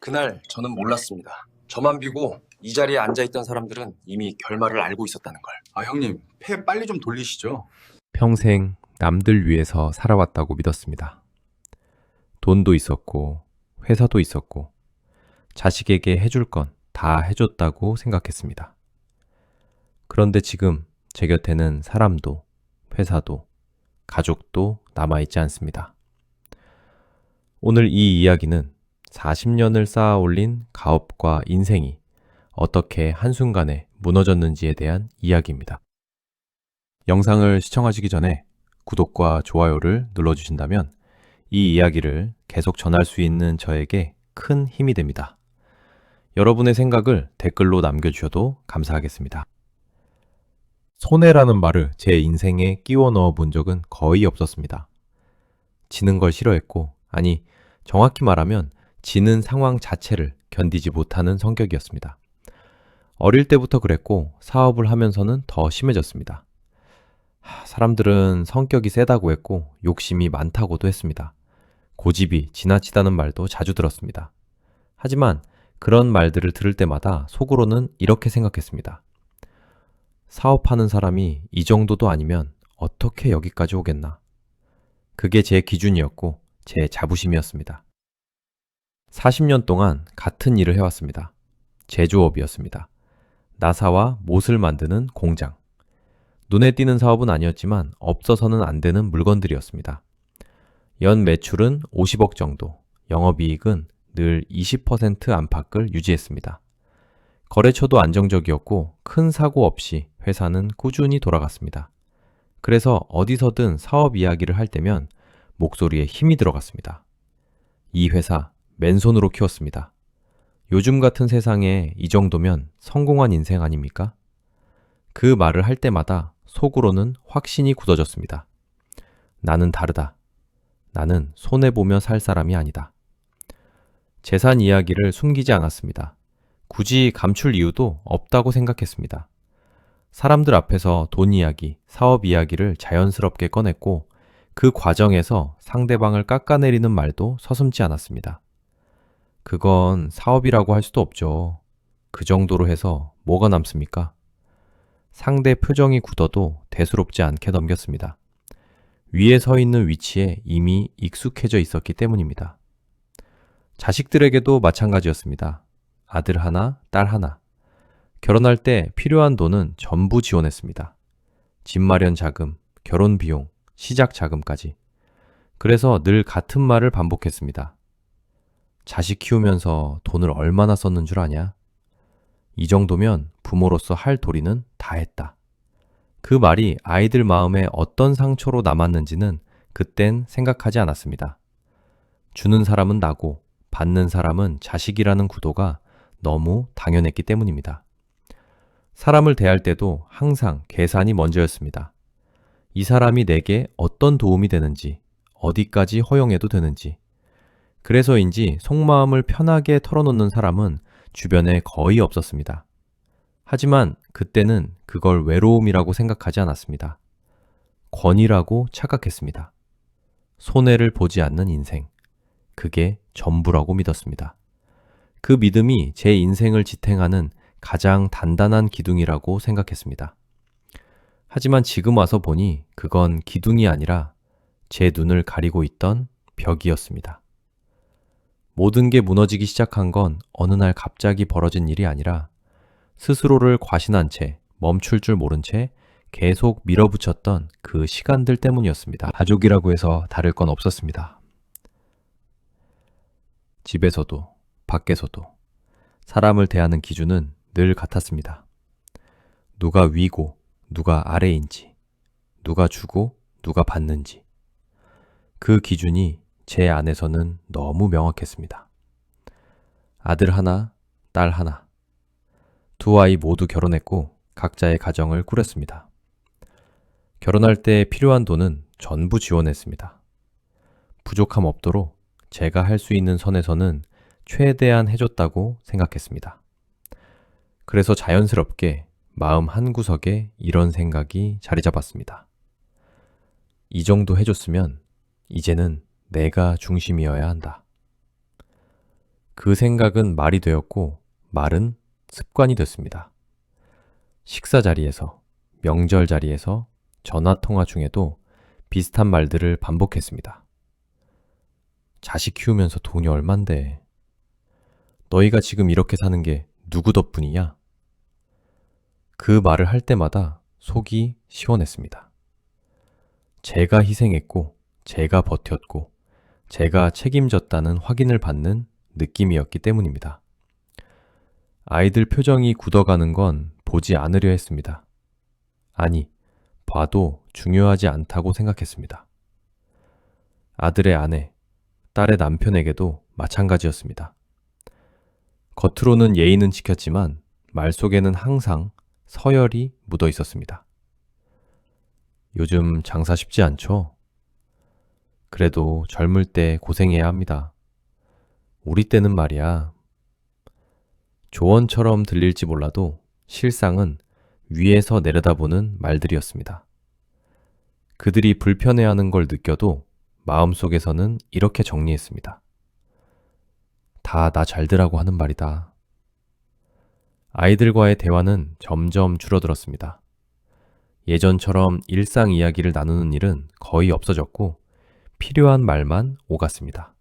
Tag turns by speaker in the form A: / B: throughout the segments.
A: 그날 저는 몰랐습니다. 저만 비고 이 자리에 앉아있던 사람들은 이미 결말을 알고 있었다는 걸.
B: 형님, 폐 빨리 좀 돌리시죠.
C: 평생 남들 위해서 살아왔다고 믿었습니다. 돈도 있었고, 회사도 있었고, 자식에게 해줄 건 다 해줬다고 생각했습니다. 그런데 지금 제 곁에는 사람도, 회사도, 가족도 남아있지 않습니다. 오늘 이 이야기는 40년을 쌓아 올린 가업과 인생이 어떻게 한순간에 무너졌는지에 대한 이야기입니다. 영상을 시청하시기 전에 구독과 좋아요를 눌러주신다면 이 이야기를 계속 전할 수 있는 저에게 큰 힘이 됩니다. 여러분의 생각을 댓글로 남겨주셔도 감사하겠습니다. 손해라는 말을 제 인생에 끼워 넣어 본 적은 거의 없었습니다. 지는 걸 싫어했고, 아니, 정확히 말하면 지는 상황 자체를 견디지 못하는 성격이었습니다. 어릴 때부터 그랬고, 사업을 하면서는 더 심해졌습니다. 사람들은 성격이 세다고 했고, 욕심이 많다고도 했습니다. 고집이 지나치다는 말도 자주 들었습니다. 하지만 그런 말들을 들을 때마다 속으로는 이렇게 생각했습니다. 사업하는 사람이 이 정도도 아니면 어떻게 여기까지 오겠나. 그게 제 기준이었고 제 자부심이었습니다. 40년 동안 같은 일을 해왔습니다. 제조업이었습니다. 나사와 못을 만드는 공장. 눈에 띄는 사업은 아니었지만 없어서는 안 되는 물건들이었습니다. 연 매출은 50억 정도, 영업이익은 늘 20% 안팎을 유지했습니다. 거래처도 안정적이었고 큰 사고 없이 회사는 꾸준히 돌아갔습니다. 그래서 어디서든 사업 이야기를 할 때면 목소리에 힘이 들어갔습니다. 이 회사 맨손으로 키웠습니다. 요즘 같은 세상에 이 정도면 성공한 인생 아닙니까? 그 말을 할 때마다 속으로는 확신이 굳어졌습니다. 나는 다르다. 나는 손해보며 살 사람이 아니다. 재산 이야기를 숨기지 않았습니다. 굳이 감출 이유도 없다고 생각했습니다. 사람들 앞에서 돈 이야기, 사업 이야기를 자연스럽게 꺼냈고 그 과정에서 상대방을 깎아내리는 말도 서슴지 않았습니다. 그건 사업이라고 할 수도 없죠. 그 정도로 해서 뭐가 남습니까? 상대 표정이 굳어도 대수롭지 않게 넘겼습니다. 위에 서 있는 위치에 이미 익숙해져 있었기 때문입니다. 자식들에게도 마찬가지였습니다. 아들 하나, 딸 하나. 결혼할 때 필요한 돈은 전부 지원했습니다. 집 마련 자금, 결혼 비용, 시작 자금까지. 그래서 늘 같은 말을 반복했습니다. 자식 키우면서 돈을 얼마나 썼는 줄 아냐? 이 정도면 부모로서 할 도리는 다 했다. 그 말이 아이들 마음에 어떤 상처로 남았는지는 그땐 생각하지 않았습니다. 주는 사람은 나고 받는 사람은 자식이라는 구도가 너무 당연했기 때문입니다. 사람을 대할 때도 항상 계산이 먼저였습니다. 이 사람이 내게 어떤 도움이 되는지, 어디까지 허용해도 되는지. 그래서인지 속마음을 편하게 털어놓는 사람은 주변에 거의 없었습니다. 하지만 그때는 그걸 외로움이라고 생각하지 않았습니다. 권위라고 착각했습니다. 손해를 보지 않는 인생. 그게 전부라고 믿었습니다. 그 믿음이 제 인생을 지탱하는 가장 단단한 기둥이라고 생각했습니다. 하지만 지금 와서 보니 그건 기둥이 아니라 제 눈을 가리고 있던 벽이었습니다. 모든 게 무너지기 시작한 건 어느 날 갑자기 벌어진 일이 아니라 스스로를 과신한 채 멈출 줄 모른 채 계속 밀어붙였던 그 시간들 때문이었습니다. 가족이라고 해서 다를 건 없었습니다. 집에서도 밖에서도 사람을 대하는 기준은 늘 같았습니다. 누가 위고 누가 아래인지, 누가 주고 누가 받는지. 그 기준이 제 안에서는 너무 명확했습니다. 아들 하나, 딸 하나. 두 아이 모두 결혼했고 각자의 가정을 꾸렸습니다. 결혼할 때 필요한 돈은 전부 지원했습니다. 부족함 없도록 제가 할 수 있는 선에서는 최대한 해줬다고 생각했습니다. 그래서 자연스럽게 마음 한구석에 이런 생각이 자리 잡았습니다. 이 정도 해줬으면 이제는 내가 중심이어야 한다. 그 생각은 말이 되었고 말은 습관이 됐습니다. 식사 자리에서, 명절 자리에서, 전화 통화 중에도 비슷한 말들을 반복했습니다. 자식 키우면서 돈이 얼만데? 너희가 지금 이렇게 사는 게 누구 덕분이냐? 그 말을 할 때마다 속이 시원했습니다. 제가 희생했고, 제가 버텼고, 제가 책임졌다는 확인을 받는 느낌이었기 때문입니다. 아이들 표정이 굳어가는 건 보지 않으려 했습니다. 아니, 봐도 중요하지 않다고 생각했습니다. 아들의 아내, 딸의 남편에게도 마찬가지였습니다. 겉으로는 예의는 지켰지만 말 속에는 항상 서열이 묻어 있었습니다. 요즘 장사 쉽지 않죠? 그래도 젊을 때 고생해야 합니다. 우리 때는 말이야. 조언처럼 들릴지 몰라도 실상은 위에서 내려다보는 말들이었습니다. 그들이 불편해하는 걸 느껴도 마음속에서는 이렇게 정리했습니다. 다 나 잘되라고 하는 말이다. 아이들과의 대화는 점점 줄어들었습니다. 예전처럼 일상 이야기를 나누는 일은 거의 없어졌고 필요한 말만 오갔습니다.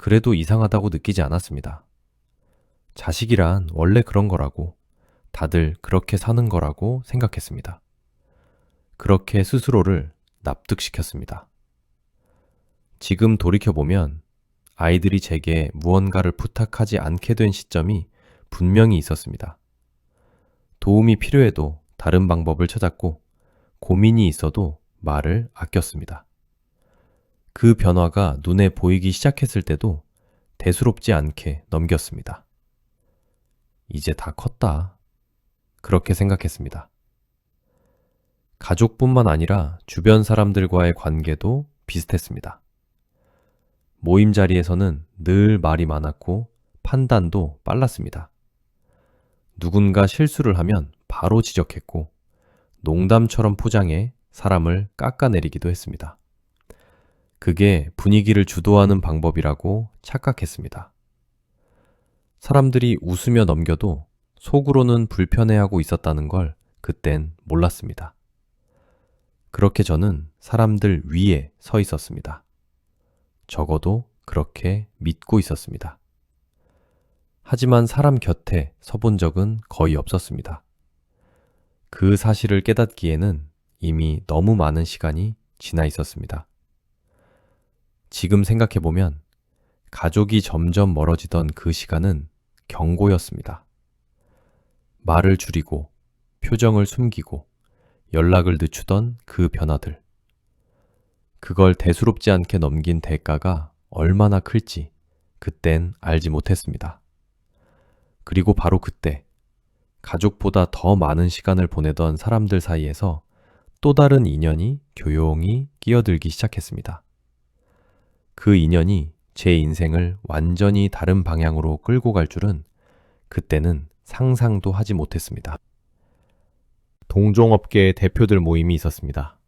C: 그래도 이상하다고 느끼지 않았습니다. 자식이란 원래 그런 거라고, 다들 그렇게 사는 거라고 생각했습니다. 그렇게 스스로를 납득시켰습니다. 지금 돌이켜보면 아이들이 제게 무언가를 부탁하지 않게 된 시점이 분명히 있었습니다. 도움이 필요해도 다른 방법을 찾았고 고민이 있어도 말을 아꼈습니다. 그 변화가 눈에 보이기 시작했을 때도 대수롭지 않게 넘겼습니다. 이제 다 컸다. 그렇게 생각했습니다. 가족뿐만 아니라 주변 사람들과의 관계도 비슷했습니다. 모임 자리에서는 늘 말이 많았고 판단도 빨랐습니다. 누군가 실수를 하면 바로 지적했고 농담처럼 포장해 사람을 깎아내리기도 했습니다. 그게 분위기를 주도하는 방법이라고 착각했습니다. 사람들이 웃으며 넘겨도 속으로는 불편해하고 있었다는 걸 그땐 몰랐습니다. 그렇게 저는 사람들 위에 서 있었습니다. 적어도 그렇게 믿고 있었습니다. 하지만 사람 곁에 서본 적은 거의 없었습니다. 그 사실을 깨닫기에는 이미 너무 많은 시간이 지나 있었습니다. 지금 생각해보면 가족이 점점 멀어지던 그 시간은 경고였습니다. 말을 줄이고 표정을 숨기고 연락을 늦추던 그 변화들. 그걸 대수롭지 않게 넘긴 대가가 얼마나 클지 그땐 알지 못했습니다. 그리고 바로 그때 가족보다 더 많은 시간을 보내던 사람들 사이에서 또 다른 인연이 교용히 끼어들기 시작했습니다. 그 인연이 제 인생을 완전히 다른 방향으로 끌고 갈 줄은 그때는 상상도 하지 못했습니다. 동종업계 대표들 모임이 있었습니다.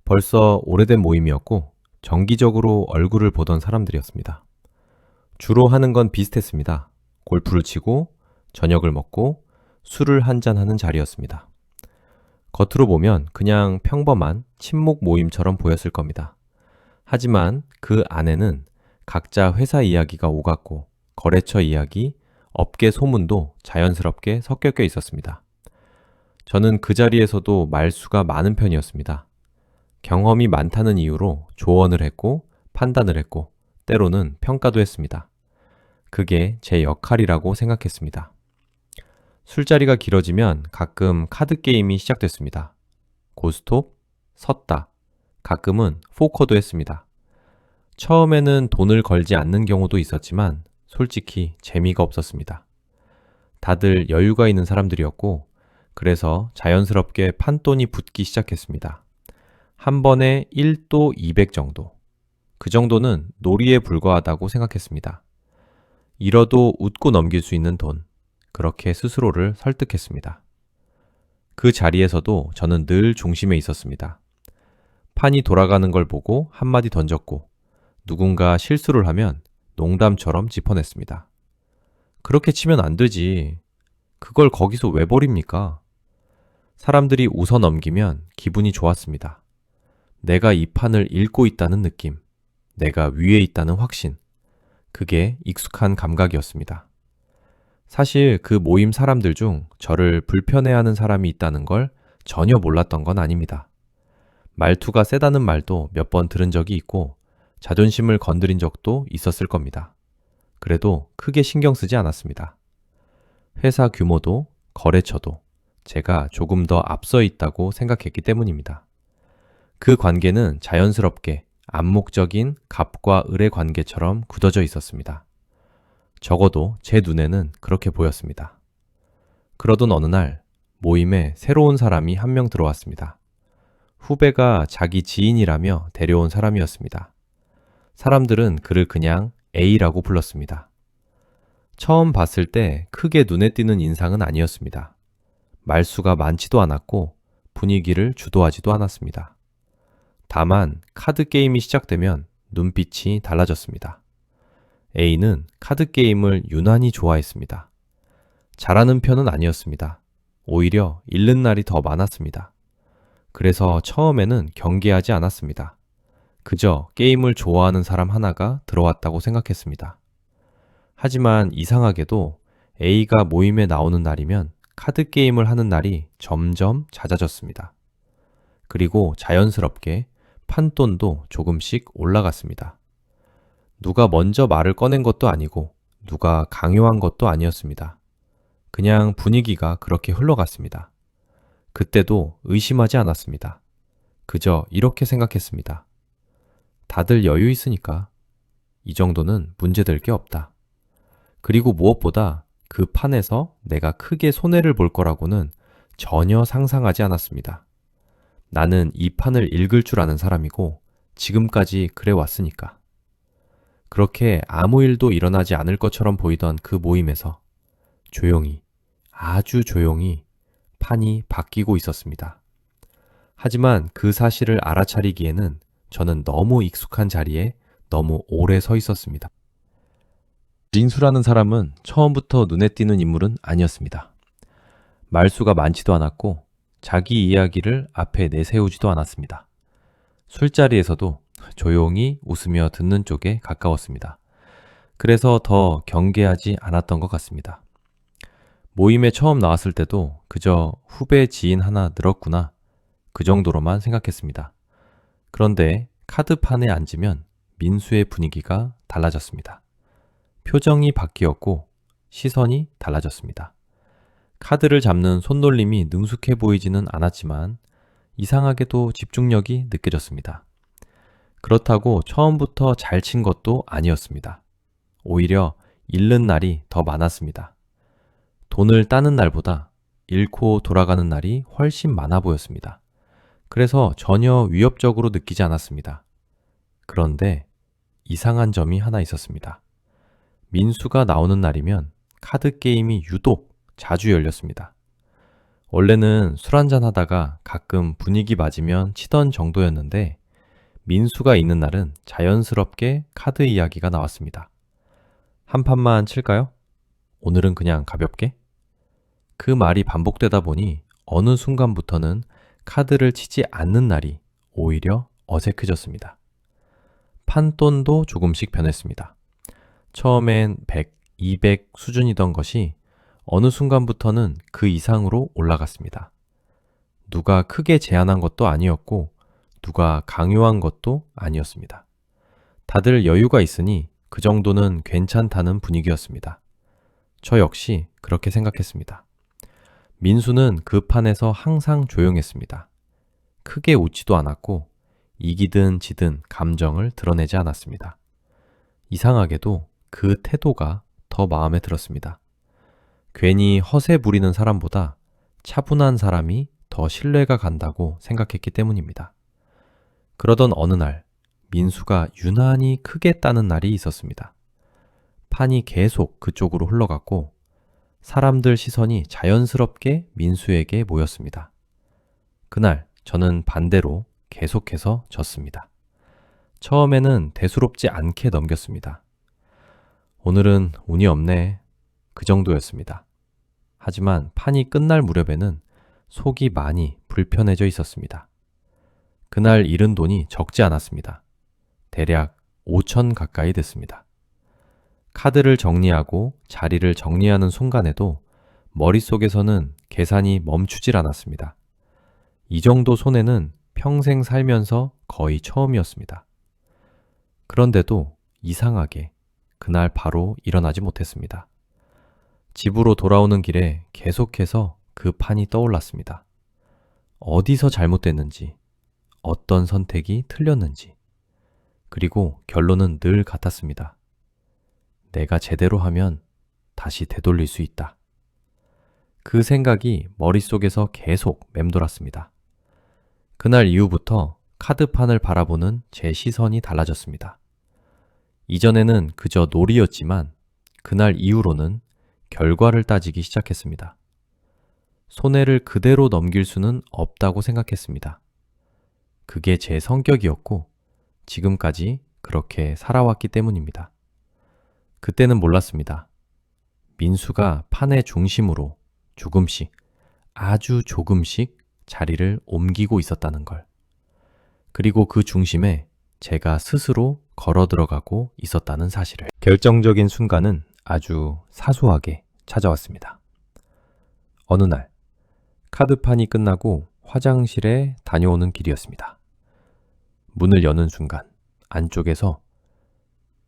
C: 벌써 오래된 모임이었고 정기적으로 얼굴을 보던 사람들이었습니다. 주로 하는 건 비슷했습니다. 골프를 치고 저녁을 먹고 술을 한잔하는 자리였습니다. 겉으로 보면 그냥 평범한 친목 모임처럼 보였을 겁니다. 하지만 그 안에는 각자 회사 이야기가 오갔고 거래처 이야기, 업계 소문도 자연스럽게 섞여 있었습니다. 저는 그 자리에서도 말수가 많은 편이었습니다. 경험이 많다는 이유로 조언을 했고 판단을 했고 때로는 평가도 했습니다. 그게 제 역할이라고 생각했습니다. 술자리가 길어지면 가끔 카드게임이 시작됐습니다. 고스톱, 섰다, 가끔은 포커도 했습니다. 처음에는 돈을 걸지 않는 경우도 있었지만 솔직히 재미가 없었습니다. 다들 여유가 있는 사람들이었고 그래서 자연스럽게 판돈이 붙기 시작했습니다. 한 번에 1도 200 정도. 그 정도는 놀이에 불과하다고 생각했습니다. 잃어도 웃고 넘길 수 있는 돈. 그렇게 스스로를 설득했습니다. 그 자리에서도 저는 늘 중심에 있었습니다. 판이 돌아가는 걸 보고 한마디 던졌고 누군가 실수를 하면 농담처럼 짚어냈습니다. 그렇게 치면 안 되지. 그걸 거기서 왜 버립니까? 사람들이 웃어 넘기면 기분이 좋았습니다. 내가 이 판을 읽고 있다는 느낌, 내가 위에 있다는 확신, 그게 익숙한 감각이었습니다. 사실 그 모임 사람들 중 저를 불편해하는 사람이 있다는 걸 전혀 몰랐던 건 아닙니다. 말투가 세다는 말도 몇 번 들은 적이 있고 자존심을 건드린 적도 있었을 겁니다. 그래도 크게 신경 쓰지 않았습니다. 회사 규모도 거래처도 제가 조금 더 앞서 있다고 생각했기 때문입니다. 그 관계는 자연스럽게 암묵적인 갑과 을의 관계처럼 굳어져 있었습니다. 적어도 제 눈에는 그렇게 보였습니다. 그러던 어느 날 모임에 새로운 사람이 한 명 들어왔습니다. 후배가 자기 지인이라며 데려온 사람이었습니다. 사람들은 그를 그냥 A라고 불렀습니다. 처음 봤을 때 크게 눈에 띄는 인상은 아니었습니다. 말수가 많지도 않았고 분위기를 주도하지도 않았습니다. 다만 카드 게임이 시작되면 눈빛이 달라졌습니다. A는 카드 게임을 유난히 좋아했습니다. 잘하는 편은 아니었습니다. 오히려 잃는 날이 더 많았습니다. 그래서 처음에는 경계하지 않았습니다. 그저 게임을 좋아하는 사람 하나가 들어왔다고 생각했습니다. 하지만 이상하게도 A가 모임에 나오는 날이면 카드 게임을 하는 날이 점점 잦아졌습니다. 그리고 자연스럽게 판돈도 조금씩 올라갔습니다. 누가 먼저 말을 꺼낸 것도 아니고 누가 강요한 것도 아니었습니다. 그냥 분위기가 그렇게 흘러갔습니다. 그때도 의심하지 않았습니다. 그저 이렇게 생각했습니다. 다들 여유 있으니까 이 정도는 문제될 게 없다. 그리고 무엇보다 그 판에서 내가 크게 손해를 볼 거라고는 전혀 상상하지 않았습니다. 나는 이 판을 읽을 줄 아는 사람이고 지금까지 그래 왔으니까. 그렇게 아무 일도 일어나지 않을 것처럼 보이던 그 모임에서 조용히, 아주 조용히 판이 바뀌고 있었습니다. 하지만 그 사실을 알아차리기에는 저는 너무 익숙한 자리에 너무 오래 서 있었습니다. 민수라는 사람은 처음부터 눈에 띄는 인물은 아니었습니다. 말수가 많지도 않았고 자기 이야기를 앞에 내세우지도 않았습니다. 술자리에서도 조용히 웃으며 듣는 쪽에 가까웠습니다. 그래서 더 경계하지 않았던 것 같습니다. 모임에 처음 나왔을 때도 그저 후배 지인 하나 늘었구나 그 정도로만 생각했습니다. 그런데 카드판에 앉으면 민수의 분위기가 달라졌습니다. 표정이 바뀌었고 시선이 달라졌습니다. 카드를 잡는 손놀림이 능숙해 보이지는 않았지만 이상하게도 집중력이 느껴졌습니다. 그렇다고 처음부터 잘 친 것도 아니었습니다. 오히려 잃는 날이 더 많았습니다. 돈을 따는 날보다 잃고 돌아가는 날이 훨씬 많아 보였습니다. 그래서 전혀 위협적으로 느끼지 않았습니다. 그런데 이상한 점이 하나 있었습니다. 민수가 나오는 날이면 카드 게임이 유독 자주 열렸습니다. 원래는 술 한잔 하다가 가끔 분위기 맞으면 치던 정도였는데 민수가 있는 날은 자연스럽게 카드 이야기가 나왔습니다. 한 판만 칠까요? 오늘은 그냥 가볍게? 그 말이 반복되다 보니 어느 순간부터는 카드를 치지 않는 날이 오히려 어색해졌습니다. 판돈도 조금씩 변했습니다. 처음엔 100, 200 수준이던 것이 어느 순간부터는 그 이상으로 올라갔습니다. 누가 크게 제한한 것도 아니었고 누가 강요한 것도 아니었습니다. 다들 여유가 있으니 그 정도는 괜찮다는 분위기였습니다. 저 역시 그렇게 생각했습니다. 민수는 그 판에서 항상 조용했습니다. 크게 웃지도 않았고 이기든 지든 감정을 드러내지 않았습니다. 이상하게도 그 태도가 더 마음에 들었습니다. 괜히 허세 부리는 사람보다 차분한 사람이 더 신뢰가 간다고 생각했기 때문입니다. 그러던 어느 날 민수가 유난히 크게 따는 날이 있었습니다. 판이 계속 그쪽으로 흘러갔고 사람들 시선이 자연스럽게 민수에게 모였습니다. 그날 저는 반대로 계속해서 졌습니다. 처음에는 대수롭지 않게 넘겼습니다. 오늘은 운이 없네. 그 정도였습니다. 하지만 판이 끝날 무렵에는 속이 많이 불편해져 있었습니다. 그날 잃은 돈이 적지 않았습니다. 대략 5천 가까이 됐습니다. 카드를 정리하고 자리를 정리하는 순간에도 머릿속에서는 계산이 멈추질 않았습니다. 이 정도 손해는 평생 살면서 거의 처음이었습니다. 그런데도 이상하게 그날 바로 일어나지 못했습니다. 집으로 돌아오는 길에 계속해서 그 판이 떠올랐습니다. 어디서 잘못됐는지, 어떤 선택이 틀렸는지, 그리고 결론은 늘 같았습니다. 내가 제대로 하면 다시 되돌릴 수 있다. 그 생각이 머릿속에서 계속 맴돌았습니다. 그날 이후부터 카드판을 바라보는 제 시선이 달라졌습니다. 이전에는 그저 놀이였지만 그날 이후로는 결과를 따지기 시작했습니다. 손해를 그대로 넘길 수는 없다고 생각했습니다. 그게 제 성격이었고 지금까지 그렇게 살아왔기 때문입니다. 그때는 몰랐습니다. 민수가 판의 중심으로 조금씩, 아주 조금씩 자리를 옮기고 있었다는 걸. 그리고 그 중심에 제가 스스로 걸어 들어가고 있었다는 사실을. 결정적인 순간은 아주 사소하게 찾아왔습니다. 어느 날, 카드판이 끝나고 화장실에 다녀오는 길이었습니다. 문을 여는 순간 안쪽에서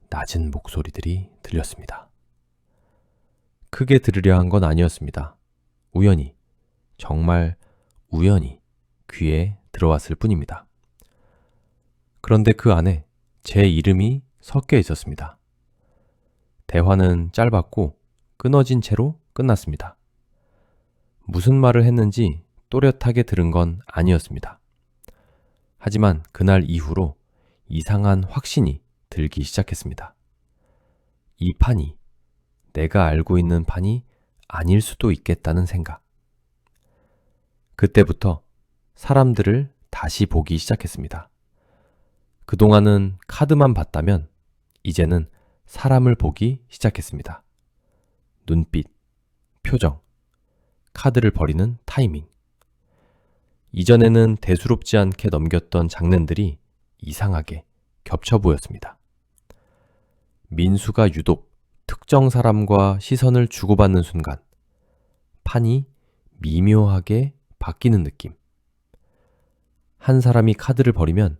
C: 낮은 목소리들이 들렸습니다. 크게 들으려 한 건 아니었습니다. 우연히, 정말 우연히 귀에 들어왔을 뿐입니다. 그런데 그 안에 제 이름이 섞여 있었습니다. 대화는 짧았고 끊어진 채로 끝났습니다. 무슨 말을 했는지 또렷하게 들은 건 아니었습니다. 하지만 그날 이후로 이상한 확신이 들기 시작했습니다. 이 판이 내가 알고 있는 판이 아닐 수도 있겠다는 생각. 그때부터 사람들을 다시 보기 시작했습니다. 그동안은 카드만 봤다면 이제는 사람을 보기 시작했습니다. 눈빛, 표정, 카드를 버리는 타이밍. 이전에는 대수롭지 않게 넘겼던 장면들이 이상하게 겹쳐 보였습니다. 민수가 유독 특정 사람과 시선을 주고받는 순간 판이 미묘하게 바뀌는 느낌. 한 사람이 카드를 버리면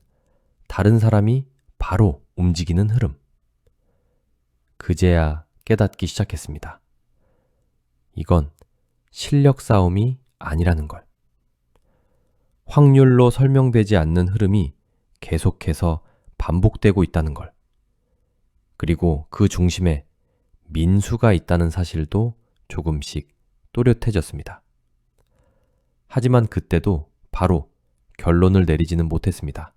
C: 다른 사람이 바로 움직이는 흐름. 그제야 깨닫기 시작했습니다. 이건 실력 싸움이 아니라는 걸. 확률로 설명되지 않는 흐름이 계속해서 반복되고 있다는 걸. 그리고 그 중심에 민수가 있다는 사실도 조금씩 또렷해졌습니다. 하지만 그때도 바로 결론을 내리지는 못했습니다.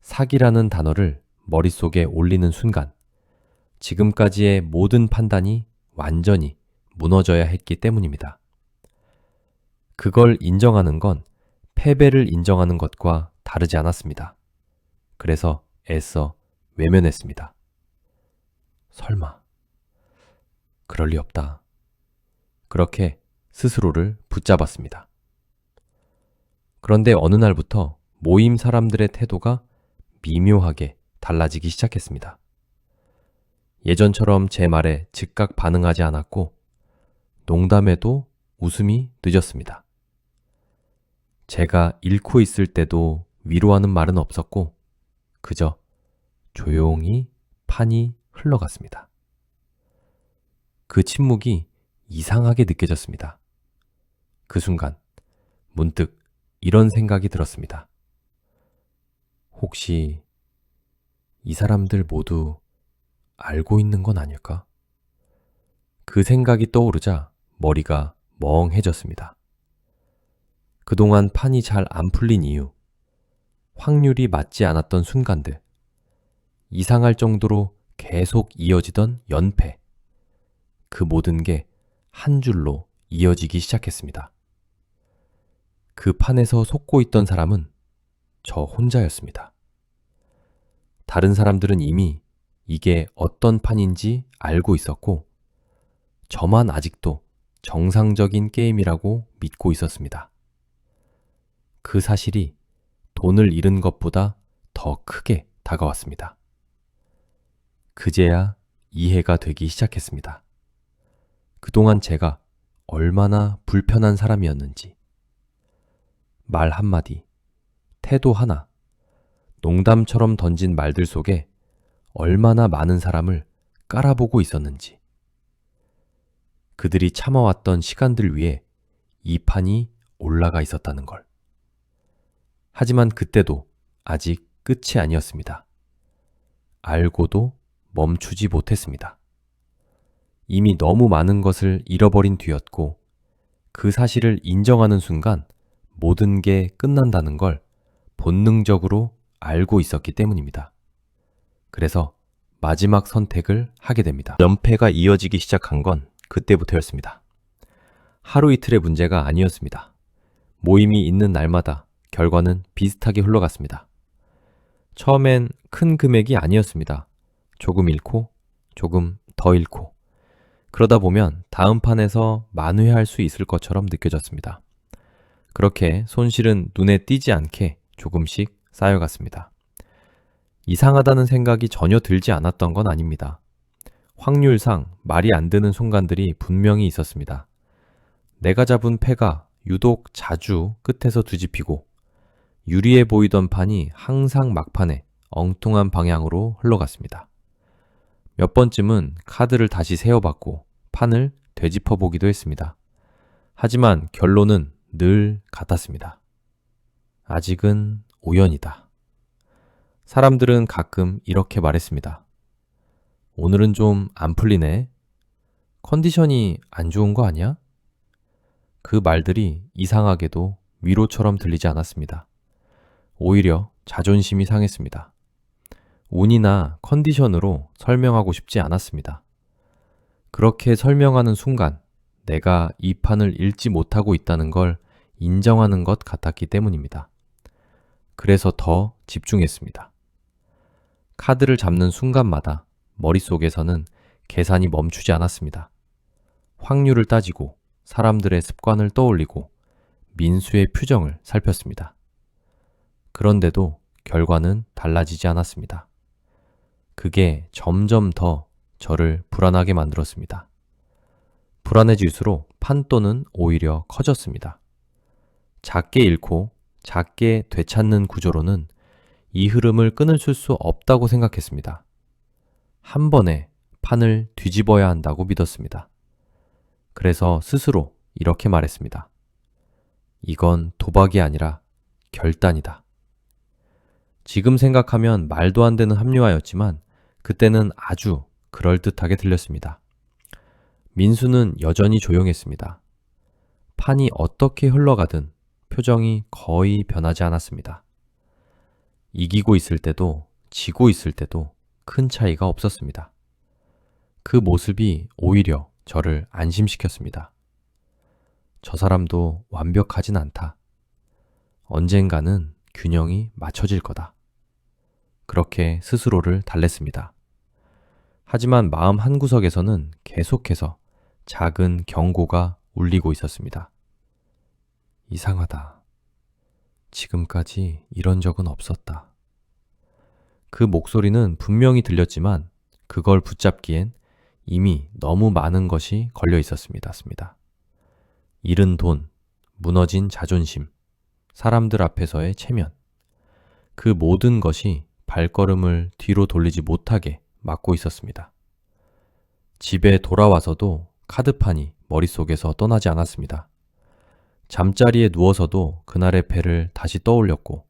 C: 사기라는 단어를 머릿속에 올리는 순간 지금까지의 모든 판단이 완전히 무너져야 했기 때문입니다. 그걸 인정하는 건 패배를 인정하는 것과 다르지 않았습니다. 그래서 애써 외면했습니다. 설마, 그럴 리 없다. 그렇게 스스로를 붙잡았습니다. 그런데 어느 날부터 모임 사람들의 태도가 미묘하게 달라지기 시작했습니다. 예전처럼 제 말에 즉각 반응하지 않았고 농담에도 웃음이 늦었습니다. 제가 잃고 있을 때도 위로하는 말은 없었고 그저 조용히 판이 흘러갔습니다. 그 침묵이 이상하게 느껴졌습니다. 그 순간 문득 이런 생각이 들었습니다. 혹시 이 사람들 모두 알고 있는 건 아닐까? 그 생각이 떠오르자 머리가 멍해졌습니다. 그동안 판이 잘 안 풀린 이유, 확률이 맞지 않았던 순간들, 이상할 정도로 계속 이어지던 연패, 그 모든 게 한 줄로 이어지기 시작했습니다. 그 판에서 속고 있던 사람은 저 혼자였습니다. 다른 사람들은 이미 이게 어떤 판인지 알고 있었고, 저만 아직도 정상적인 게임이라고 믿고 있었습니다. 그 사실이 돈을 잃은 것보다 더 크게 다가왔습니다. 그제야 이해가 되기 시작했습니다. 그동안 제가 얼마나 불편한 사람이었는지. 말 한마디, 태도 하나, 농담처럼 던진 말들 속에 얼마나 많은 사람을 깔아보고 있었는지. 그들이 참아왔던 시간들 위에 이 판이 올라가 있었다는 걸. 하지만 그때도 아직 끝이 아니었습니다. 알고도 멈추지 못했습니다. 이미 너무 많은 것을 잃어버린 뒤였고, 그 사실을 인정하는 순간 모든 게 끝난다는 걸 본능적으로 알고 있었기 때문입니다. 그래서 마지막 선택을 하게 됩니다. 연패가 이어지기 시작한 건 그때부터였습니다. 하루 이틀의 문제가 아니었습니다. 모임이 있는 날마다 결과는 비슷하게 흘러갔습니다. 처음엔 큰 금액이 아니었습니다. 조금 잃고 조금 더 잃고, 그러다 보면 다음 판에서 만회할 수 있을 것처럼 느껴졌습니다. 그렇게 손실은 눈에 띄지 않게 조금씩 쌓여갔습니다. 이상하다는 생각이 전혀 들지 않았던 건 아닙니다. 확률상 말이 안 되는 순간들이 분명히 있었습니다. 내가 잡은 패가 유독 자주 끝에서 뒤집히고, 유리해 보이던 판이 항상 막판에 엉뚱한 방향으로 흘러갔습니다. 몇 번쯤은 카드를 다시 세어봤고 판을 되짚어보기도 했습니다. 하지만 결론은 늘 같았습니다. 아직은 우연이다. 사람들은 가끔 이렇게 말했습니다. 오늘은 좀 안 풀리네. 컨디션이 안 좋은 거 아니야? 그 말들이 이상하게도 위로처럼 들리지 않았습니다. 오히려 자존심이 상했습니다. 운이나 컨디션으로 설명하고 싶지 않았습니다. 그렇게 설명하는 순간 내가 이 판을 잃지 못하고 있다는 걸 인정하는 것 같았기 때문입니다. 그래서 더 집중했습니다. 카드를 잡는 순간마다 머릿속에서는 계산이 멈추지 않았습니다. 확률을 따지고 사람들의 습관을 떠올리고 민수의 표정을 살폈습니다. 그런데도 결과는 달라지지 않았습니다. 그게 점점 더 저를 불안하게 만들었습니다. 불안해질수록 판돈은 오히려 커졌습니다. 작게 잃고 작게 되찾는 구조로는 이 흐름을 끊을 수 없다고 생각했습니다. 한 번에 판을 뒤집어야 한다고 믿었습니다. 그래서 스스로 이렇게 말했습니다. 이건 도박이 아니라 결단이다. 지금 생각하면 말도 안 되는 합리화였지만 그때는 아주 그럴듯하게 들렸습니다. 민수는 여전히 조용했습니다. 판이 어떻게 흘러가든 표정이 거의 변하지 않았습니다. 이기고 있을 때도 지고 있을 때도 큰 차이가 없었습니다. 그 모습이 오히려 저를 안심시켰습니다. 저 사람도 완벽하진 않다. 언젠가는 균형이 맞춰질 거다. 그렇게 스스로를 달랬습니다. 하지만 마음 한구석에서는 계속해서 작은 경고가 울리고 있었습니다. 이상하다. 지금까지 이런 적은 없었다. 그 목소리는 분명히 들렸지만 그걸 붙잡기엔 이미 너무 많은 것이 걸려 있었습니다. 잃은 돈, 무너진 자존심, 사람들 앞에서의 체면, 그 모든 것이 발걸음을 뒤로 돌리지 못하게 막고 있었습니다. 집에 돌아와서도 카드판이 머릿속에서 떠나지 않았습니다. 잠자리에 누워서도 그날의 패를 다시 떠올렸고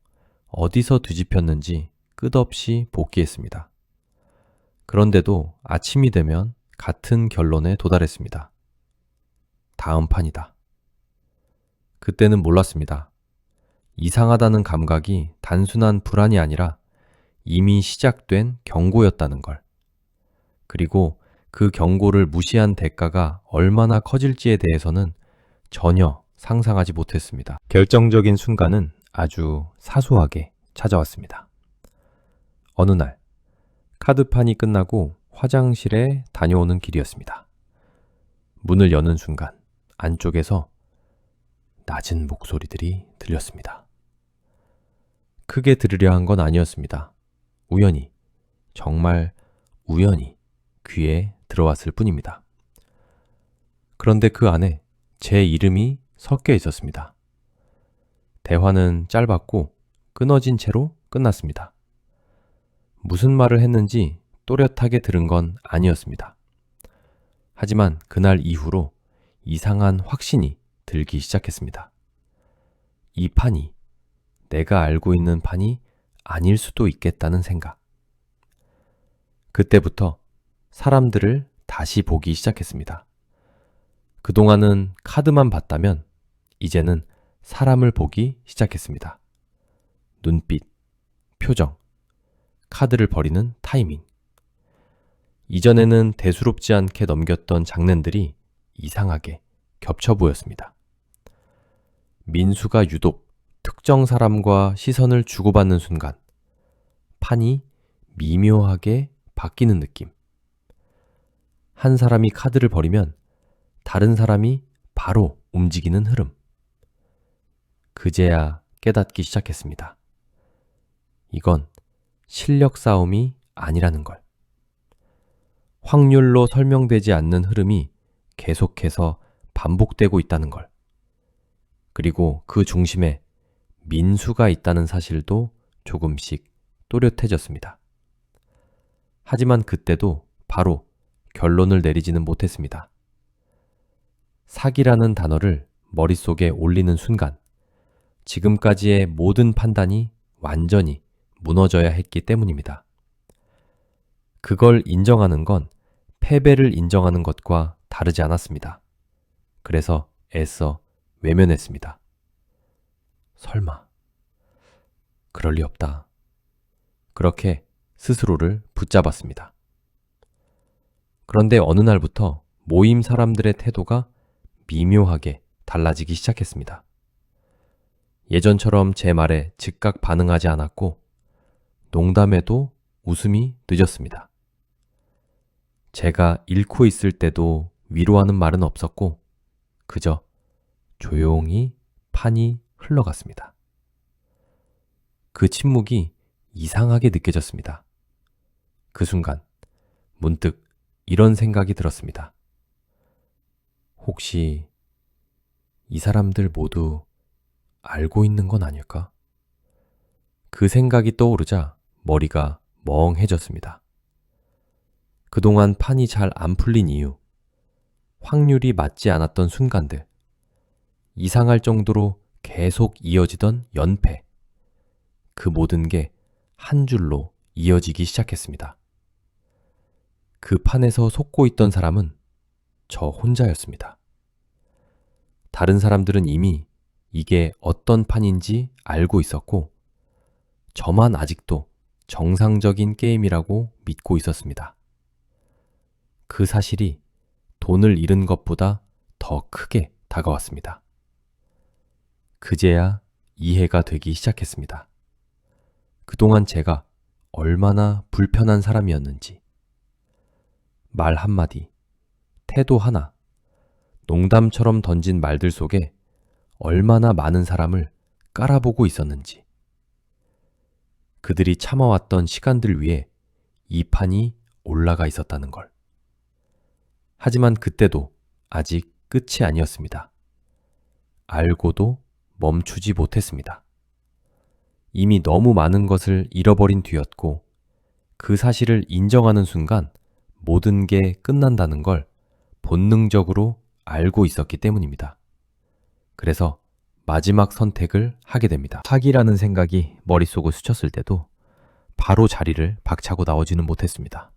C: 어디서 뒤집혔는지 끝없이 복기했습니다. 그런데도 아침이 되면 같은 결론에 도달했습니다. 다음 판이다. 그때는 몰랐습니다. 이상하다는 감각이 단순한 불안이 아니라 이미 시작된 경고였다는 걸. 그리고 그 경고를 무시한 대가가 얼마나 커질지에 대해서는 전혀 상상하지 못했습니다. 결정적인 순간은 아주 사소하게 찾아왔습니다. 어느 날 카드판이 끝나고 화장실에 다녀오는 길이었습니다. 문을 여는 순간 안쪽에서 낮은 목소리들이 들렸습니다. 크게 들으려 한 건 아니었습니다. 우연히, 정말 우연히 귀에 들어왔을 뿐입니다. 그런데 그 안에 제 이름이 섞여 있었습니다. 대화는 짧았고 끊어진 채로 끝났습니다. 무슨 말을 했는지 또렷하게 들은 건 아니었습니다. 하지만 그날 이후로 이상한 확신이 들기 시작했습니다. 이 판이 내가 알고 있는 판이 아닐 수도 있겠다는 생각. 그때부터 사람들을 다시 보기 시작했습니다. 그동안은 카드만 봤다면 이제는 사람을 보기 시작했습니다. 눈빛, 표정, 카드를 버리는 타이밍. 이전에는 대수롭지 않게 넘겼던 장난들이 이상하게 겹쳐 보였습니다. 민수가 유독 특정 사람과 시선을 주고받는 순간 판이 미묘하게 바뀌는 느낌. 한 사람이 카드를 버리면 다른 사람이 바로 움직이는 흐름. 그제야 깨닫기 시작했습니다. 이건 실력 싸움이 아니라는 걸. 확률로 설명되지 않는 흐름이 계속해서 반복되고 있다는 걸. 그리고 그 중심에 민수가 있다는 사실도 조금씩 또렷해졌습니다. 하지만 그때도 바로 결론을 내리지는 못했습니다. 사기라는 단어를 머릿속에 올리는 순간 지금까지의 모든 판단이 완전히 무너져야 했기 때문입니다. 그걸 인정하는 건 패배를 인정하는 것과 다르지 않았습니다. 그래서 애써 외면했습니다. 설마, 그럴 리 없다. 그렇게 스스로를 붙잡았습니다. 그런데 어느 날부터 모임 사람들의 태도가 미묘하게 달라지기 시작했습니다. 예전처럼 제 말에 즉각 반응하지 않았고 농담에도 웃음이 늦었습니다. 제가 잃고 있을 때도 위로하는 말은 없었고 그저 조용히 판이 흘러갔습니다. 그 침묵이 이상하게 느껴졌습니다. 그 순간 문득 이런 생각이 들었습니다. 혹시 이 사람들 모두 알고 있는 건 아닐까? 그 생각이 떠오르자 머리가 멍해졌습니다. 그동안 판이 잘 안 풀린 이유, 확률이 맞지 않았던 순간들, 이상할 정도로 계속 이어지던 연패, 그 모든 게 한 줄로 이어지기 시작했습니다. 그 판에서 속고 있던 사람은 저 혼자였습니다. 다른 사람들은 이미 이게 어떤 판인지 알고 있었고 저만 아직도 정상적인 게임이라고 믿고 있었습니다. 그 사실이 돈을 잃은 것보다 더 크게 다가왔습니다. 그제야 이해가 되기 시작했습니다. 그동안 제가 얼마나 불편한 사람이었는지. 말 한마디, 태도 하나, 농담처럼 던진 말들 속에 얼마나 많은 사람을 깔아보고 있었는지. 그들이 참아왔던 시간들 위에 이 판이 올라가 있었다는 걸. 하지만 그때도 아직 끝이 아니었습니다. 알고도 멈추지 못했습니다. 이미 너무 많은 것을 잃어버린 뒤였고 그 사실을 인정하는 순간 모든 게 끝난다는 걸 본능적으로 알고 있었기 때문입니다. 그래서 마지막 선택을 하게 됩니다. 사기라는 생각이 머릿속을 스쳤을 때도 바로 자리를 박차고 나오지는 못했습니다.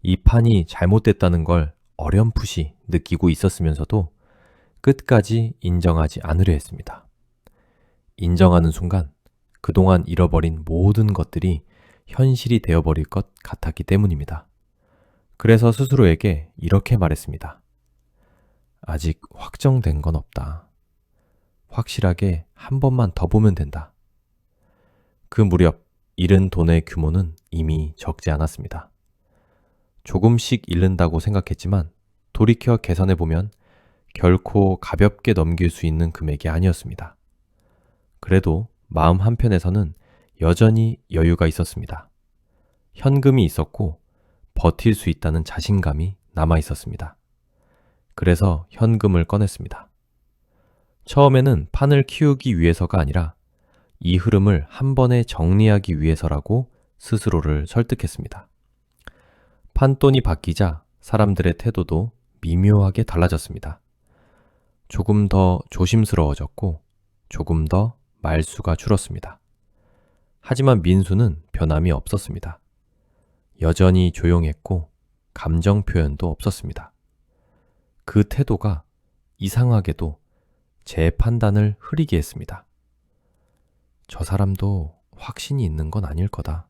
C: 이 판이 잘못됐다는 걸 어렴풋이 느끼고 있었으면서도 끝까지 인정하지 않으려 했습니다. 인정하는 순간 그동안 잃어버린 모든 것들이 현실이 되어버릴 것 같았기 때문입니다. 그래서 스스로에게 이렇게 말했습니다. 아직 확정된 건 없다. 확실하게 한 번만 더 보면 된다. 그 무렵 잃은 돈의 규모는 이미 적지 않았습니다. 조금씩 잃는다고 생각했지만 돌이켜 계산해보면 결코 가볍게 넘길 수 있는 금액이 아니었습니다. 그래도 마음 한편에서는 여전히 여유가 있었습니다. 현금이 있었고 버틸 수 있다는 자신감이 남아 있었습니다. 그래서 현금을 꺼냈습니다. 처음에는 판을 키우기 위해서가 아니라 이 흐름을 한 번에 정리하기 위해서라고 스스로를 설득했습니다. 판돈이 바뀌자 사람들의 태도도 미묘하게 달라졌습니다. 조금 더 조심스러워졌고 조금 더 말수가 줄었습니다. 하지만 민수는 변함이 없었습니다. 여전히 조용했고 감정 표현도 없었습니다. 그 태도가 이상하게도 제 판단을 흐리게 했습니다. 저 사람도 확신이 있는 건 아닐 거다.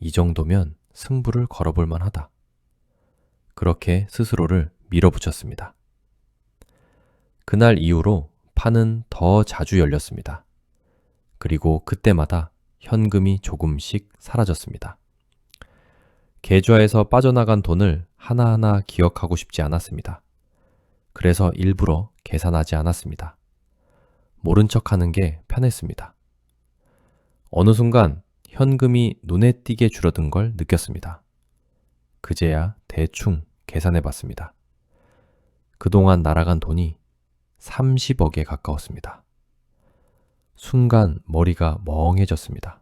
C: 이 정도면 승부를 걸어볼 만하다. 그렇게 스스로를 밀어붙였습니다. 그날 이후로 판은 더 자주 열렸습니다. 그리고 그때마다 현금이 조금씩 사라졌습니다. 계좌에서 빠져나간 돈을 하나하나 기억하고 싶지 않았습니다. 그래서 일부러 계산하지 않았습니다. 모른 척하는 게 편했습니다. 어느 순간 현금이 눈에 띄게 줄어든 걸 느꼈습니다. 그제야 대충 계산해 봤습니다. 그동안 날아간 돈이 30억에 가까웠습니다. 순간 머리가 멍해졌습니다.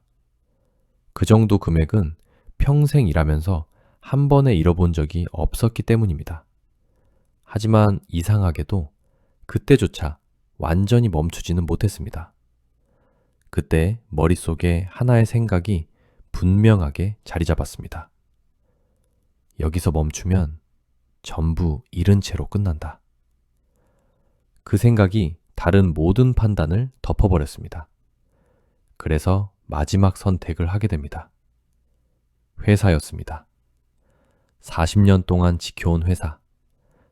C: 그 정도 금액은 평생 일하면서 한 번에 잃어본 적이 없었기 때문입니다. 하지만 이상하게도 그때조차 완전히 멈추지는 못했습니다. 그때 머릿속에 하나의 생각이 분명하게 자리 잡았습니다. 여기서 멈추면 전부 잃은 채로 끝난다. 그 생각이 다른 모든 판단을 덮어버렸습니다. 그래서 마지막 선택을 하게 됩니다. 회사였습니다. 40년 동안 지켜온 회사,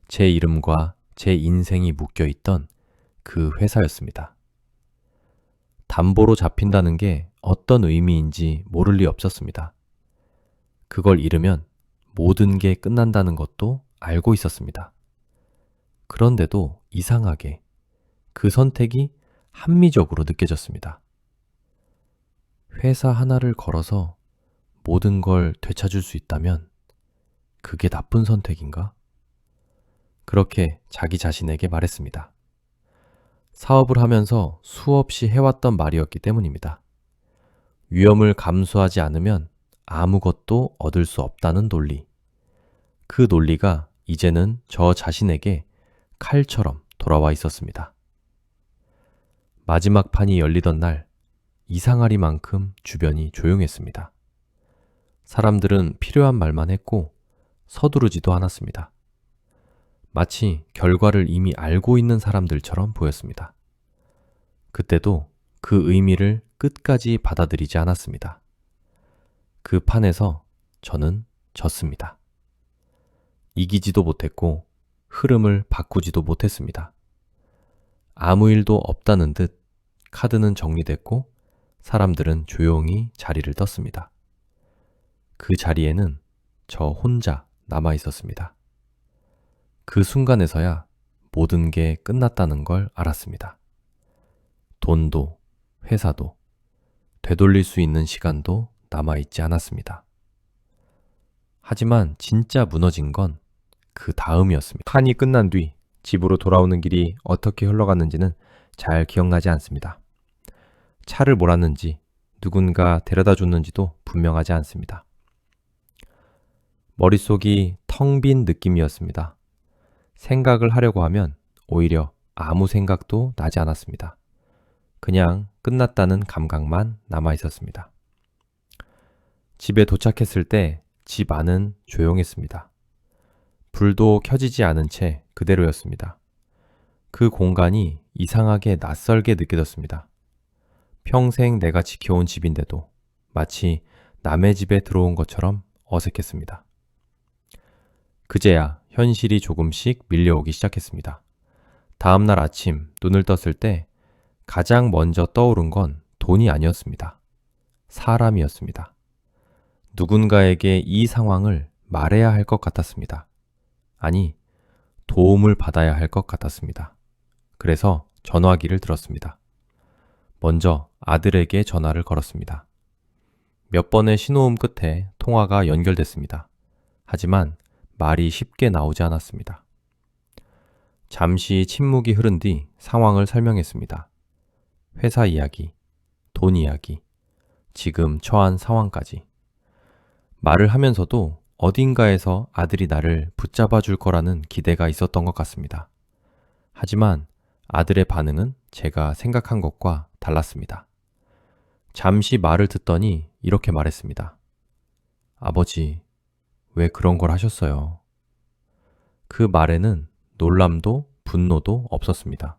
C: 제 이름과 제 인생이 묶여있던 그 회사였습니다. 담보로 잡힌다는 게 어떤 의미인지 모를 리 없었습니다. 그걸 잃으면 모든 게 끝난다는 것도 알고 있었습니다. 그런데도 이상하게 그 선택이 합리적으로 느껴졌습니다. 회사 하나를 걸어서 모든 걸 되찾을 수 있다면 그게 나쁜 선택인가? 그렇게 자기 자신에게 말했습니다. 사업을 하면서 수없이 해왔던 말이었기 때문입니다. 위험을 감수하지 않으면 아무것도 얻을 수 없다는 논리. 그 논리가 이제는 저 자신에게 칼처럼 돌아와 있었습니다. 마지막 판이 열리던 날 이상하리만큼 주변이 조용했습니다. 사람들은 필요한 말만 했고 서두르지도 않았습니다. 마치 결과를 이미 알고 있는 사람들처럼 보였습니다. 그때도 그 의미를 끝까지 받아들이지 않았습니다. 그 판에서 저는 졌습니다. 이기지도 못했고 흐름을 바꾸지도 못했습니다. 아무 일도 없다는 듯 카드는 정리됐고 사람들은 조용히 자리를 떴습니다. 그 자리에는 저 혼자 남아 있었습니다. 그 순간에서야 모든 게 끝났다는 걸 알았습니다. 돈도, 회사도, 되돌릴 수 있는 시간도 남아있지 않았습니다. 하지만 진짜 무너진 건 그 다음이었습니다. 판이 끝난 뒤 집으로 돌아오는 길이 어떻게 흘러갔는지는 잘 기억나지 않습니다. 차를 몰았는지 누군가 데려다 줬는지도 분명하지 않습니다. 머릿속이 텅 빈 느낌이었습니다. 생각을 하려고 하면 오히려 아무 생각도 나지 않았습니다. 그냥 끝났다는 감각만 남아 있었습니다. 집에 도착했을 때 집 안은 조용했습니다. 불도 켜지지 않은 채 그대로였습니다. 그 공간이 이상하게 낯설게 느껴졌습니다. 평생 내가 지켜온 집인데도 마치 남의 집에 들어온 것처럼 어색했습니다. 그제야 현실이 조금씩 밀려오기 시작했습니다. 다음날 아침 눈을 떴을 때 가장 먼저 떠오른 건 돈이 아니었습니다. 사람이었습니다. 누군가에게 이 상황을 말해야 할 것 같았습니다. 아니, 도움을 받아야 할 것 같았습니다. 그래서 전화기를 들었습니다. 먼저 아들에게 전화를 걸었습니다. 몇 번의 신호음 끝에 통화가 연결됐습니다. 하지만 말이 쉽게 나오지 않았습니다. 잠시 침묵이 흐른 뒤 상황을 설명했습니다. 회사 이야기, 돈 이야기, 지금 처한 상황까지. 말을 하면서도 어딘가에서 아들이 나를 붙잡아 줄 거라는 기대가 있었던 것 같습니다. 하지만 아들의 반응은 제가 생각한 것과 달랐습니다. 잠시 말을 듣더니 이렇게 말했습니다. 아버지, 왜 그런 걸 하셨어요? 그 말에는 놀람도 분노도 없었습니다.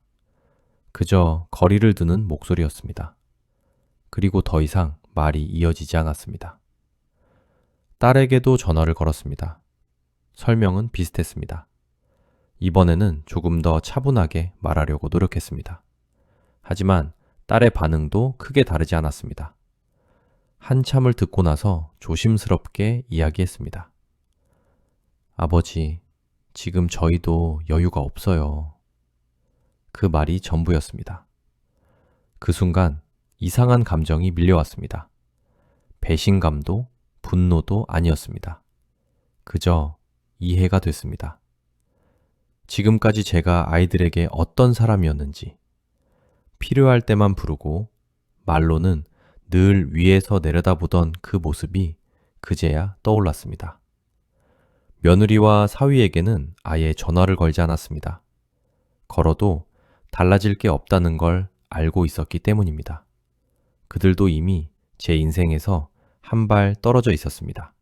C: 그저 거리를 두는 목소리였습니다. 그리고 더 이상 말이 이어지지 않았습니다. 딸에게도 전화를 걸었습니다. 설명은 비슷했습니다. 이번에는 조금 더 차분하게 말하려고 노력했습니다. 하지만 딸의 반응도 크게 다르지 않았습니다. 한참을 듣고 나서 조심스럽게 이야기했습니다. 아버지, 지금 저희도 여유가 없어요. 그 말이 전부였습니다. 그 순간 이상한 감정이 밀려왔습니다. 배신감도 분노도 아니었습니다. 그저 이해가 됐습니다. 지금까지 제가 아이들에게 어떤 사람이었는지, 필요할 때만 부르고 말로는 늘 위에서 내려다보던 그 모습이 그제야 떠올랐습니다. 며느리와 사위에게는 아예 전화를 걸지 않았습니다. 걸어도 달라질 게 없다는 걸 알고 있었기 때문입니다. 그들도 이미 제 인생에서 한 발 떨어져 있었습니다.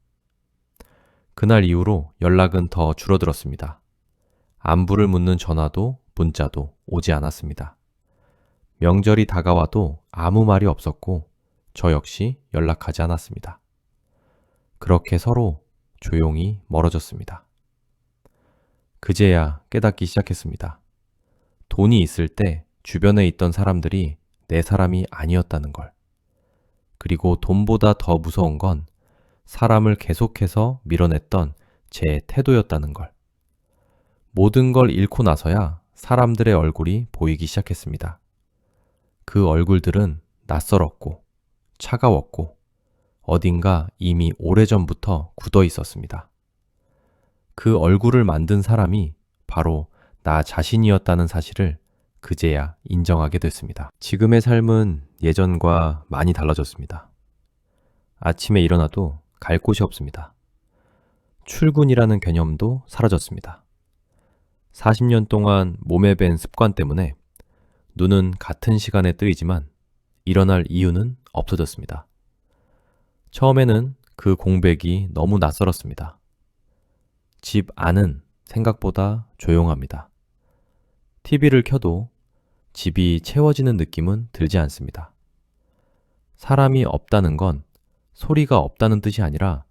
C: 그날 이후로 연락은 더 줄어들었습니다. 안부를 묻는 전화도 문자도 오지 않았습니다. 명절이 다가와도 아무 말이 없었고 저 역시 연락하지 않았습니다. 그렇게 서로 조용히 멀어졌습니다. 그제야 깨닫기 시작했습니다. 돈이 있을 때 주변에 있던 사람들이 내 사람이 아니었다는 걸. 그리고 돈보다 더 무서운 건 사람을 계속해서 밀어냈던 제 태도였다는 걸. 모든 걸 잃고 나서야 사람들의 얼굴이 보이기 시작했습니다. 그 얼굴들은 낯설었고 차가웠고 어딘가 이미 오래전부터 굳어 있었습니다. 그 얼굴을 만든 사람이 바로 나 자신이었다는 사실을 그제야 인정하게 됐습니다. 지금의 삶은 예전과 많이 달라졌습니다. 아침에 일어나도 갈 곳이 없습니다. 출근이라는 개념도 사라졌습니다. 40년 동안 몸에 밴 습관 때문에 눈은 같은 시간에 뜨이지만 일어날 이유는 없어졌습니다. 처음에는 그 공백이 너무 낯설었습니다. 집 안은 생각보다 조용합니다. TV를 켜도 집이 채워지는 느낌은 들지 않습니다. 사람이 없다는 건 소리가 없다는 뜻이 아니라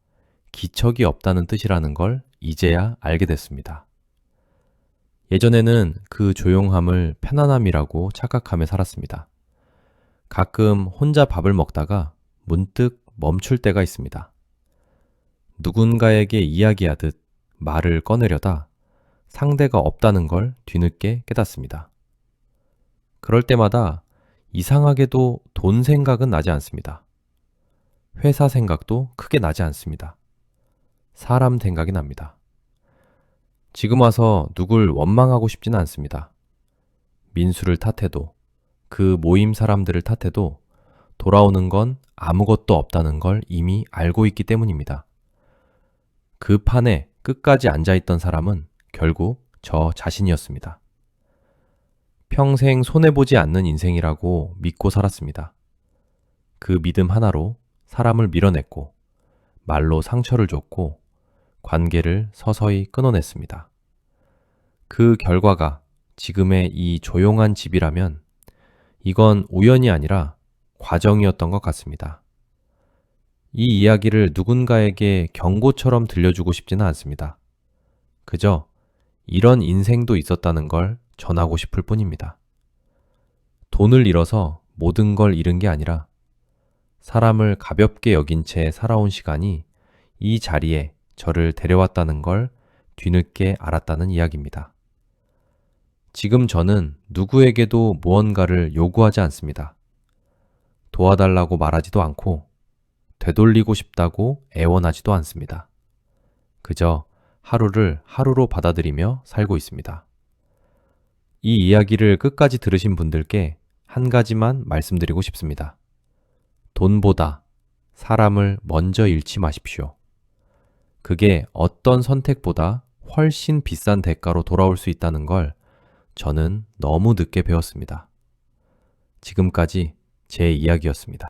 C: 기척이 없다는 뜻이라는 걸 이제야 알게 됐습니다. 예전에는 그 조용함을 편안함이라고 착각하며 살았습니다. 가끔 혼자 밥을 먹다가 문득 멈출 때가 있습니다. 누군가에게 이야기하듯 말을 꺼내려다 상대가 없다는 걸 뒤늦게 깨닫습니다. 그럴 때마다 이상하게도 돈 생각은 나지 않습니다. 회사 생각도 크게 나지 않습니다. 사람 생각이 납니다. 지금 와서 누굴 원망하고 싶지는 않습니다. 민수를 탓해도 그 모임 사람들을 탓해도 돌아오는 건 아무것도 없다는 걸 이미 알고 있기 때문입니다. 그 판에 끝까지 앉아있던 사람은 결국 저 자신이었습니다. 평생 손해보지 않는 인생이라고 믿고 살았습니다. 그 믿음 하나로 사람을 밀어냈고 말로 상처를 줬고 관계를 서서히 끊어냈습니다. 그 결과가 지금의 이 조용한 집이라면 이건 우연이 아니라 과정이었던 것 같습니다. 이 이야기를 누군가에게 경고처럼 들려주고 싶지는 않습니다. 그저 이런 인생도 있었다는 걸 전하고 싶을 뿐입니다. 돈을 잃어서 모든 걸 잃은 게 아니라 사람을 가볍게 여긴 채 살아온 시간이 이 자리에 저를 데려왔다는 걸 뒤늦게 알았다는 이야기입니다. 지금 저는 누구에게도 무언가를 요구하지 않습니다. 도와달라고 말하지도 않고 되돌리고 싶다고 애원하지도 않습니다. 그저 하루를 하루로 받아들이며 살고 있습니다. 이 이야기를 끝까지 들으신 분들께 한 가지만 말씀드리고 싶습니다. 돈보다 사람을 먼저 잃지 마십시오. 그게 어떤 선택보다 훨씬 비싼 대가로 돌아올 수 있다는 걸 저는 너무 늦게 배웠습니다. 지금까지 제 이야기였습니다.